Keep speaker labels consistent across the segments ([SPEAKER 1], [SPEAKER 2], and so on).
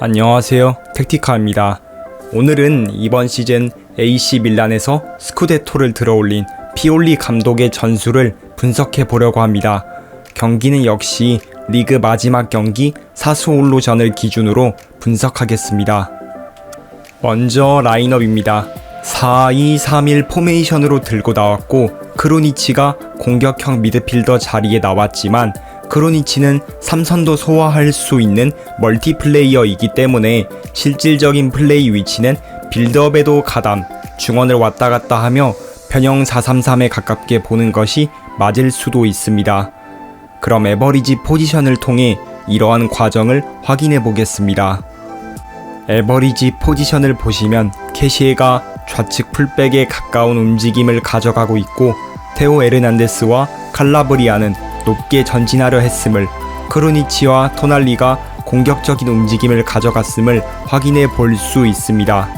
[SPEAKER 1] 안녕하세요, 택티카입니다. 오늘은 이번 시즌 AC 밀란에서 스쿠데토를 들어올린 피올리 감독의 전술을 분석해 보려고 합니다. 경기는 역시 리그 마지막 경기 사수올로전을 기준으로 분석하겠습니다. 먼저 라인업입니다. 4-2-3-1 포메이션으로 들고 나왔고 크로니치가 공격형 미드필더 자리에 나왔지만 크로니치는 3선도 소화할 수 있는 멀티플레이어이기 때문에 실질적인 플레이 위치는 빌드업에도 가담, 중원을 왔다 갔다 하며 변형 4-3-3에 가깝게 보는 것이 맞을 수도 있습니다. 그럼 에버리지 포지션을 통해 이러한 과정을 확인해 보겠습니다. 에버리지 포지션을 보시면 캐시에가 좌측 풀백에 가까운 움직임을 가져가고 있고 테오 에르난데스와 칼라브리아는 높게 전진하려 했음을, 크로니치와 토날리가 공격적인 움직임을 가져갔음을 확인해 볼 수 있습니다.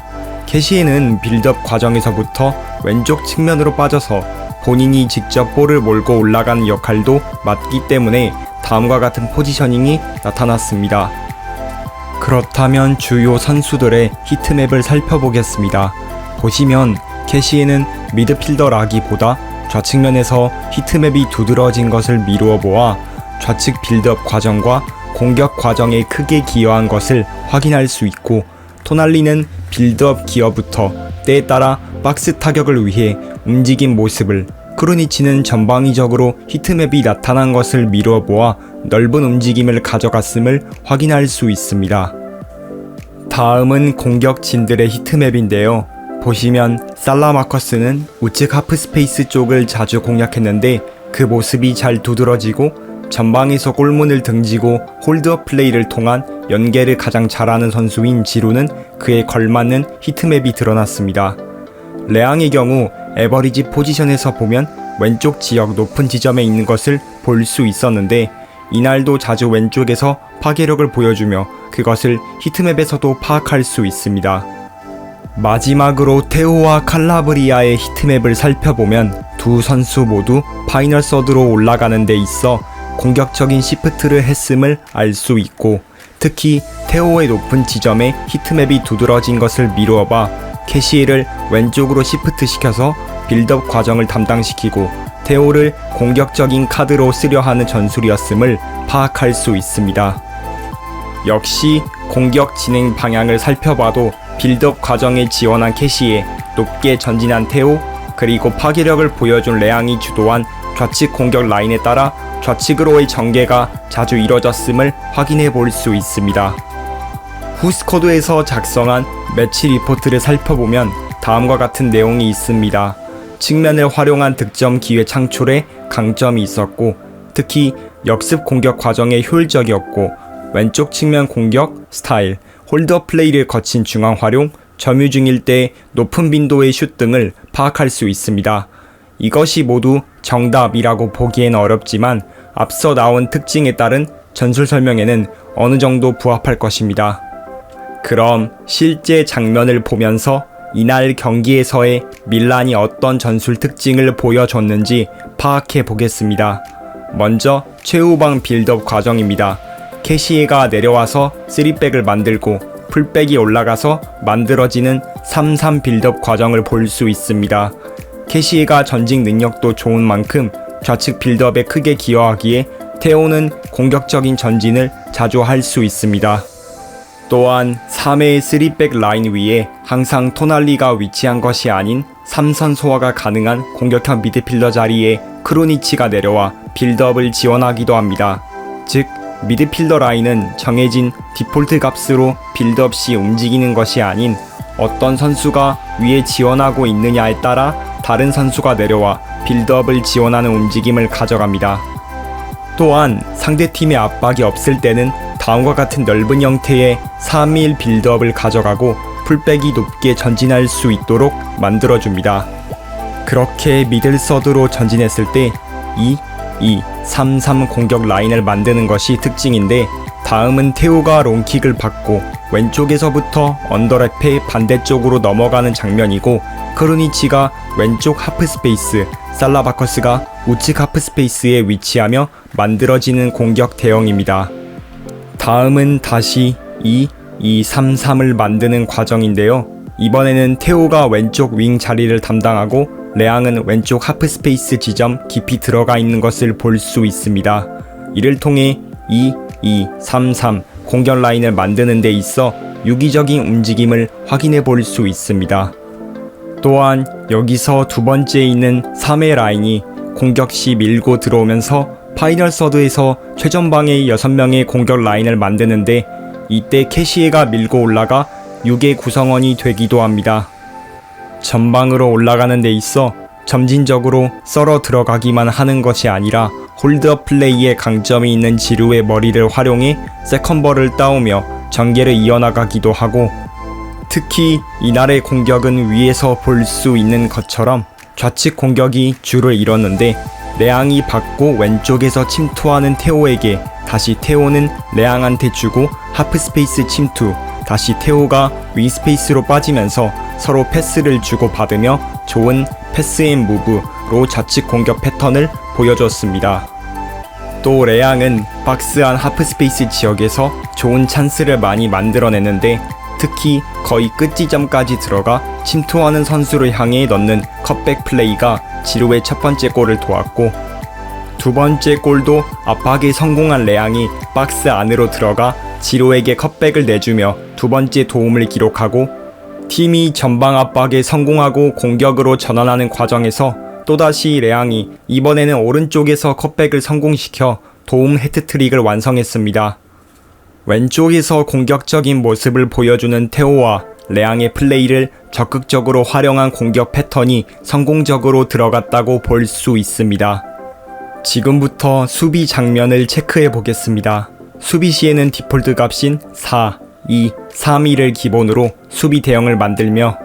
[SPEAKER 1] 캐시에는 빌드업 과정에서부터 왼쪽 측면으로 빠져서 본인이 직접 볼을 몰고 올라가는 역할도 맡기 때문에 다음과 같은 포지셔닝이 나타났습니다. 그렇다면 주요 선수들의 히트맵을 살펴보겠습니다. 보시면 캐시에는 미드필더라기보다 좌측면에서 히트맵이 두드러진 것을 미루어 보아 좌측 빌드업 과정과 공격 과정에 크게 기여한 것을 확인할 수 있고, 토날리는 빌드업 기어부터 때에 따라 박스 타격을 위해 움직인 모습을, 크로니치는 전방위적으로 히트맵이 나타난 것을 미루어 보아 넓은 움직임을 가져갔음을 확인할 수 있습니다. 다음은 공격진들의 히트맵인데요. 보시면 살라마커스는 우측 하프스페이스 쪽을 자주 공략했는데 그 모습이 잘 두드러지고, 전방에서 골문을 등지고 홀드업 플레이를 통한 연계를 가장 잘하는 선수인 지루는 그에 걸맞는 히트맵이 드러났습니다. 레앙의 경우 에버리지 포지션에서 보면 왼쪽 지역 높은 지점에 있는 것을 볼 수 있었는데, 이날도 자주 왼쪽에서 파괴력을 보여주며 그것을 히트맵에서도 파악할 수 있습니다. 마지막으로 테오와 칼라브리아의 히트맵을 살펴보면 두 선수 모두 파이널 서드로 올라가는 데 있어 공격적인 시프트를 했음을 알 수 있고, 특히 테오의 높은 지점에 히트맵이 두드러진 것을 미루어봐 캐시에를 왼쪽으로 시프트 시켜서 빌드업 과정을 담당시키고 테오를 공격적인 카드로 쓰려 하는 전술이었음을 파악할 수 있습니다. 역시 공격 진행 방향을 살펴봐도 빌드업 과정에 지원한 캐시에, 높게 전진한 테오, 그리고 파괴력을 보여준 레앙이 주도한 좌측 공격 라인에 따라 좌측으로의 전개가 자주 이뤄졌음을 확인해 볼 수 있습니다. 후스코드에서 작성한 매치 리포트를 살펴보면 다음과 같은 내용이 있습니다. 측면을 활용한 득점 기회 창출에 강점이 있었고, 특히 역습 공격 과정에 효율적이었고, 왼쪽 측면 공격 스타일, 홀드업 플레이를 거친 중앙 활용, 점유 중일 때 높은 빈도의 슛 등을 파악할 수 있습니다. 이것이 모두 정답이라고 보기엔 어렵지만 앞서 나온 특징에 따른 전술 설명에는 어느 정도 부합할 것입니다. 그럼 실제 장면을 보면서 이날 경기에서의 밀란이 어떤 전술 특징을 보여줬는지 파악해 보겠습니다. 먼저 최후방 빌드업 과정입니다. 캐시에가 내려와서 3백을 만들고 풀백이 올라가서 만들어지는 3-3 빌드업 과정을 볼 수 있습니다. 캐시에가 전직 능력도 좋은 만큼 좌측 빌드업에 크게 기여하기에 테오는 공격적인 전진을 자주 할 수 있습니다. 또한 3회의 3백 라인 위에 항상 토날리가 위치한 것이 아닌 3선 소화가 가능한 공격형 미드필더 자리에 크로니치가 내려와 빌드업을 지원하기도 합니다. 즉 미드필더 라인은 정해진 디폴트 값으로 빌드업 시 움직이는 것이 아닌 어떤 선수가 위에 지원하고 있느냐에 따라 다른 선수가 내려와 빌드업을 지원하는 움직임을 가져갑니다. 또한 상대팀의 압박이 없을 때는 다음과 같은 넓은 형태의 3-1 빌드업을 가져가고 풀백이 높게 전진할 수 있도록 만들어줍니다. 그렇게 미들서드로 전진했을 때 2-2-3-3 공격 라인을 만드는 것이 특징인데, 다음은 테오가 롱킥을 받고 왼쪽에서부터 언더랩의 반대쪽으로 넘어가는 장면이고, 크로니치가 왼쪽 하프스페이스, 살라바커스가 우측 하프스페이스에 위치하며 만들어지는 공격 대형입니다. 다음은 다시 2, 2-2-3-3을 만드는 과정인데요. 이번에는 테오가 왼쪽 윙 자리를 담당하고 레앙은 왼쪽 하프스페이스 지점 깊이 들어가 있는 것을 볼 수 있습니다. 이를 통해 2-2-3-3 공격 라인을 만드는 데 있어 유기적인 움직임을 확인해 볼 수 있습니다. 또한 여기서 두 번째에 있는 3의 라인이 공격 시 밀고 들어오면서 파이널 서드에서 최전방의 6명의 공격 라인을 만드는데 이때 캐시에가 밀고 올라가 6의 구성원이 되기도 합니다. 전방으로 올라가는 데 있어 점진적으로 썰어 들어가기만 하는 것이 아니라 홀드업 플레이에 강점이 있는 지루의 머리를 활용해 세컨볼을 따오며 전개를 이어나가기도 하고, 특히 이날의 공격은 위에서 볼 수 있는 것처럼 좌측 공격이 주를 이뤘는데 레앙이 받고 왼쪽에서 침투하는 테오에게 다시 테오는 레앙한테 주고 하프스페이스 침투, 다시 테오가 윙스페이스로 빠지면서 서로 패스를 주고받으며 좋은 패스앤무브로 좌측 공격 패턴을 보여줬습니다. 또 레앙은 박스 안 하프스페이스 지역에서 좋은 찬스를 많이 만들어냈는데 특히 거의 끝 지점까지 들어가 침투하는 선수를 향해 넣는 컷백 플레이가 지루의 첫 번째 골을 도왔고, 두 번째 골도 압박에 성공한 레앙이 박스 안으로 들어가 지루에게 컷백을 내주며 두 번째 도움을 기록하고, 팀이 전방 압박에 성공하고 공격으로 전환하는 과정에서 또다시 레앙이 이번에는 오른쪽에서 컷백을 성공시켜 도움 해트트릭을 완성했습니다. 왼쪽에서 공격적인 모습을 보여주는 테오와 레앙의 플레이를 적극적으로 활용한 공격 패턴이 성공적으로 들어갔다고 볼 수 있습니다. 지금부터 수비 장면을 체크해 보겠습니다. 수비 시에는 디폴트 값인 4, 2, 3-2를 기본으로 수비 대형을 만들며,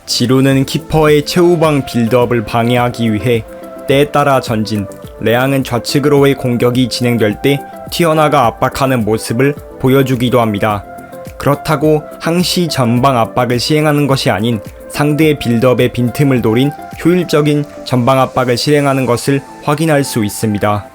[SPEAKER 1] 지루는 키퍼의 최후방 빌드업을 방해하기 위해 때에 따라 전진, 레앙은 좌측으로의 공격이 진행될 때 튀어나가 압박하는 모습을 보여주기도 합니다. 그렇다고 항시 전방 압박을 시행하는 것이 아닌 상대의 빌드업의 빈틈을 노린 효율적인 전방 압박을 실행하는 것을 확인할 수 있습니다.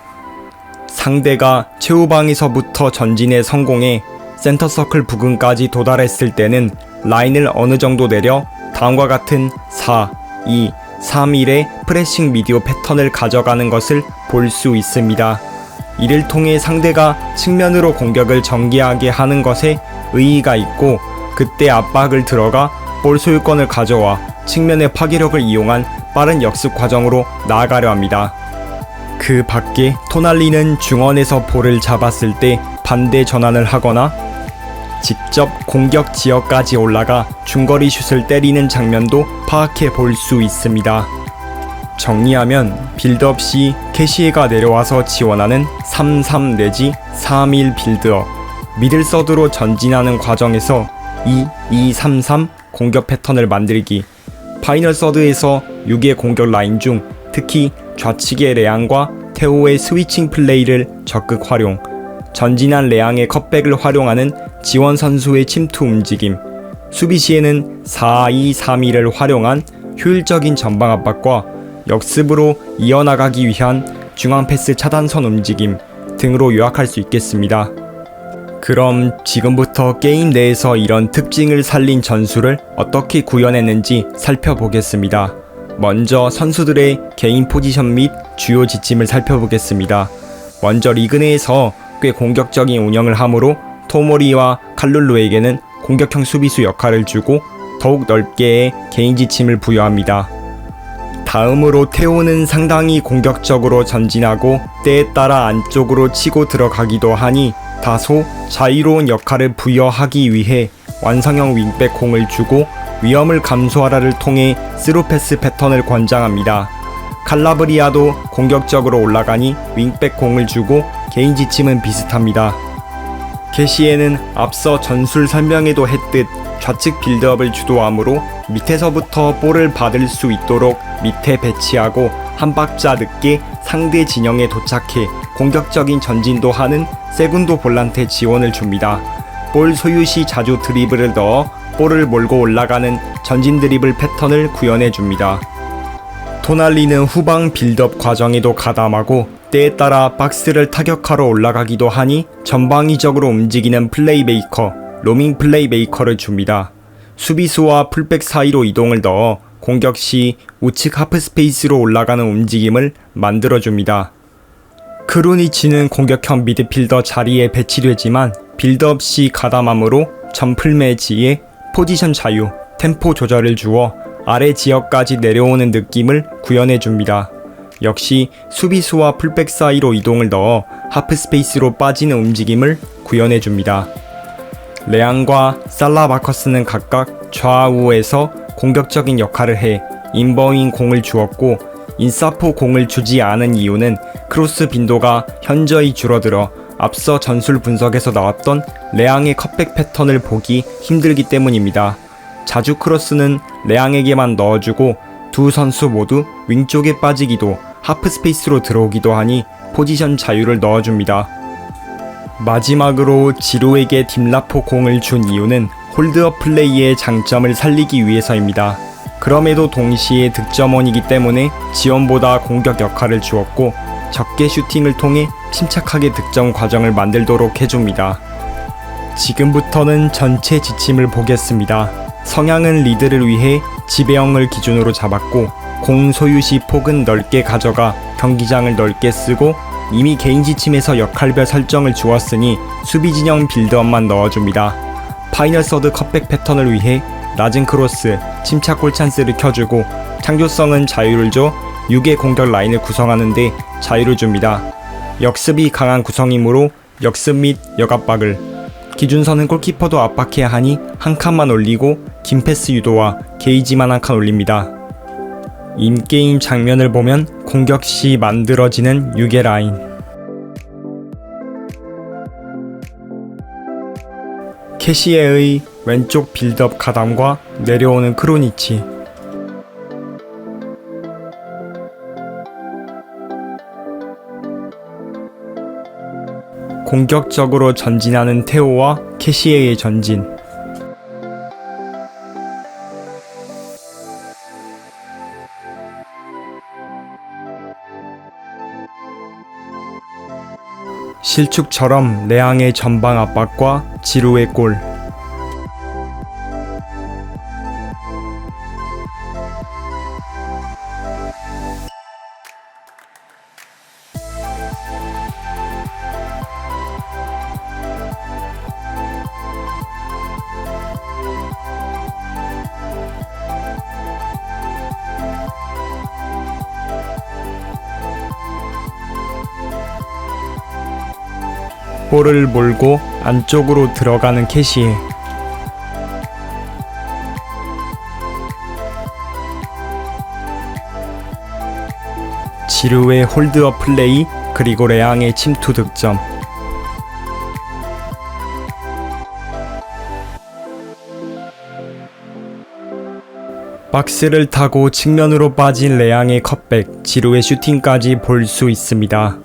[SPEAKER 1] 상대가 최후방에서부터 전진에 성공해 센터서클 부근까지 도달했을 때는 라인을 어느 정도 내려 다음과 같은 4, 2, 3-1의 프레싱 미디어 패턴을 가져가는 것을 볼 수 있습니다. 이를 통해 상대가 측면으로 공격을 전개하게 하는 것에 의의가 있고, 그때 압박을 들어가 볼 소유권을 가져와 측면의 파괴력을 이용한 빠른 역습 과정으로 나아가려 합니다. 그 밖에 토날리는 중원에서 볼을 잡았을 때 반대 전환을 하거나 직접 공격 지역까지 올라가 중거리 슛을 때리는 장면도 파악해 볼 수 있습니다. 정리하면 빌드업 시 캐시에가 내려와서 지원하는 3-3 내지 3-1 빌드업, 미들 서드로 전진하는 과정에서 2-2-3-3 공격 패턴을 만들기, 파이널 서드에서 6의 공격 라인 중 특히 좌측의 레앙과 테오의 스위칭 플레이를 적극 활용, 전진한 레앙의 컷백을 활용하는 지원 선수의 침투 움직임, 수비 시에는 4-2-3-1을 활용한 효율적인 전방 압박과 역습으로 이어나가기 위한 중앙 패스 차단선 움직임 등으로 요약할 수 있겠습니다. 그럼 지금부터 게임 내에서 이런 특징을 살린 전술을 어떻게 구현했는지 살펴보겠습니다. 먼저 선수들의 개인 포지션 및 주요 지침을 살펴보겠습니다. 먼저 리그 내에서 꽤 공격적인 운영을 하므로 토모리와 칼룰루에게는 공격형 수비수 역할을 주고 더욱 넓게의 개인 지침을 부여합니다. 다음으로 테오는 상당히 공격적으로 전진하고 때에 따라 안쪽으로 치고 들어가기도 하니 다소 자유로운 역할을 부여하기 위해 완성형 윙백 공을 주고 위험을 감소하라를 통해 스루 패스 패턴을 권장합니다. 칼라브리아도 공격적으로 올라가니 윙백 공을 주고 개인 지침은 비슷합니다. 캐시에는 앞서 전술 설명에도 했듯 좌측 빌드업을 주도하므로 밑에서부터 볼을 받을 수 있도록 밑에 배치하고 한 박자 늦게 상대 진영에 도착해 공격적인 전진도 하는 세군도 볼란테 지원을 줍니다. 볼 소유 시 자주 드리블을 넣어 볼을 몰고 올라가는 전진 드리블 패턴을 구현해 줍니다. 토날리는 후방 빌드업 과정에도 가담하고 때에 따라 박스를 타격하러 올라가기도 하니 전방위적으로 움직이는 플레이메이커, 로밍 플레이메이커를 줍니다. 수비수와 풀백 사이로 이동을 넣어 공격 시 우측 하프스페이스로 올라가는 움직임을 만들어줍니다. 크루니치는 공격형 미드필더 자리에 배치되지만 빌드업 시 가담함으로 점플매지에 포지션 자유, 템포 조절을 주어 아래 지역까지 내려오는 느낌을 구현해줍니다. 역시 수비수와 풀백 사이로 이동을 넣어 하프스페이스로 빠지는 움직임을 구현해줍니다. 레앙과 살라마커스는 각각 좌우에서 공격적인 역할을 해 인버인 공을 주었고, 인사포 공을 주지 않은 이유는 크로스 빈도가 현저히 줄어들어 앞서 전술 분석에서 나왔던 레앙의 컷백 패턴을 보기 힘들기 때문입니다. 자주 크로스는 레앙에게만 넣어주고 두 선수 모두 윙쪽에 빠지기도 하프스페이스로 들어오기도 하니 포지션 자유를 넣어줍니다. 마지막으로 지루에게 딥라포 공을 준 이유는 홀드업 플레이의 장점을 살리기 위해서입니다. 그럼에도 동시에 득점원이기 때문에 지원보다 공격 역할을 주었고, 적게 슈팅을 통해 침착하게 득점 과정을 만들도록 해줍니다. 지금부터는 전체 지침을 보겠습니다. 성향은 리드를 위해 지배형을 기준으로 잡았고, 공 소유 시 폭은 넓게 가져가 경기장을 넓게 쓰고, 이미 개인 지침에서 역할별 설정을 주었으니 수비 진영 빌드업만 넣어줍니다. 파이널 서드 컷백 패턴을 위해 낮은 크로스, 침착 골 찬스를 켜주고, 창조성은 자유를 줘 6의 공격 라인을 구성하는데 자유를 줍니다. 역습이 강한 구성이므로 역습 및 역압박을, 기준선은 골키퍼도 압박해야 하니 한 칸만 올리고 긴 패스 유도와 게이지만 한 칸 올립니다. 인게임 장면을 보면 공격 시 만들어지는 6의 라인, 캐시에의 왼쪽 빌드업 가담과 내려오는 크루니치, 공격적으로 전진하는 테오와 캐시에의 전진, 실축처럼 레앙의 전방 압박과 지루의 골, 볼을 몰고 안쪽으로 들어가는 캐시에, 지루의 홀드업 플레이, 그리고 레앙의 침투 득점, 박스를 타고 측면으로 빠진 레앙의 컷백, 지루의 슈팅까지 볼 수 있습니다.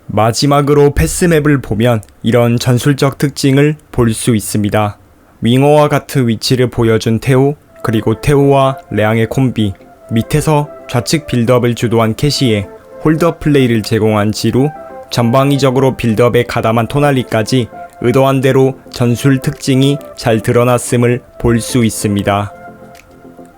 [SPEAKER 1] 마지막으로 패스맵을 보면 이런 전술적 특징을 볼 수 있습니다. 윙어와 같은 위치를 보여준 테오, 그리고 테오와 레앙의 콤비, 밑에서 좌측 빌드업을 주도한 캐시에, 홀드업 플레이를 제공한 지루, 전방위적으로 빌드업에 가담한 토날리까지 의도한 대로 전술 특징이 잘 드러났음을 볼 수 있습니다.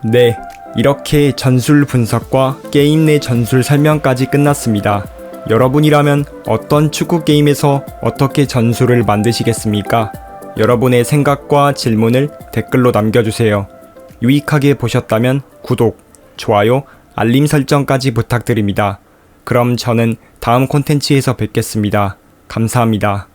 [SPEAKER 1] 네, 이렇게 전술 분석과 게임 내 전술 설명까지 끝났습니다. 여러분이라면 어떤 축구 게임에서 어떻게 전술을 만드시겠습니까? 여러분의 생각과 질문을 댓글로 남겨주세요. 유익하게 보셨다면 구독, 좋아요, 알림 설정까지 부탁드립니다. 그럼 저는 다음 콘텐츠에서 뵙겠습니다. 감사합니다.